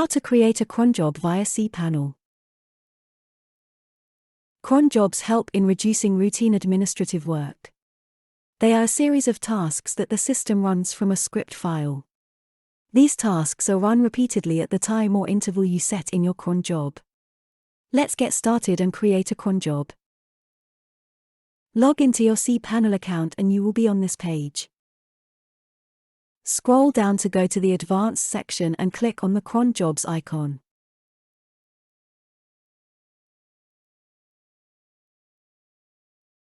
How to create a cron job via cPanel. Cron jobs help in reducing routine administrative work. They are a series of tasks that the system runs from a script file. These tasks are run repeatedly at the time or interval you set in your cron job. Let's get started and create a cron job. Log into your cPanel account and you will be on this page. Scroll down to go to the Advanced section and click on the Cron Jobs icon.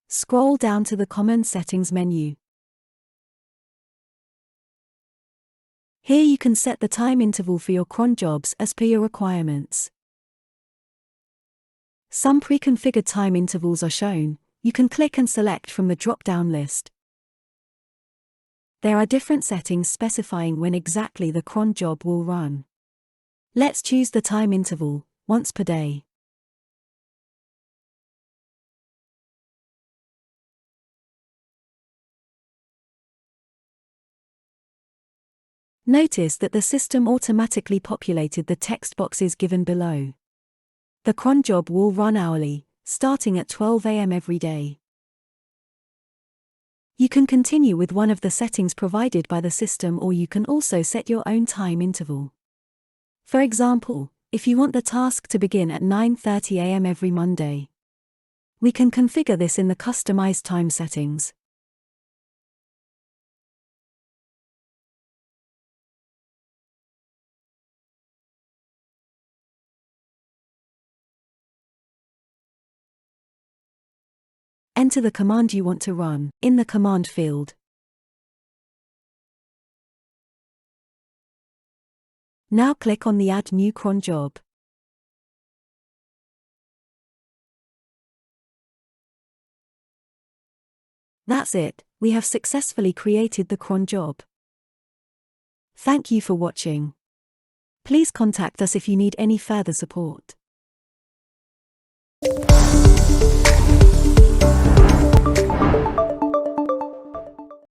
Scroll down to the Common Settings menu. Here you can set the time interval for your cron jobs as per your requirements. Some pre-configured time intervals are shown. You can click and select from the drop-down list. There are different settings specifying when exactly the cron job will run. Let's choose the time interval, once per day. Notice that the system automatically populated the text boxes given below. The cron job will run hourly, starting at 12 a.m. every day. You can continue with one of the settings provided by the system, or you can also set your own time interval. For example, if you want the task to begin at 9:30 a.m. every Monday, we can configure this in the customized time settings. Enter the command you want to run in the command field. Now click on the Add New Cron Job. That's it, we have successfully created the cron job. Thank you for watching. Please contact us if you need any further support.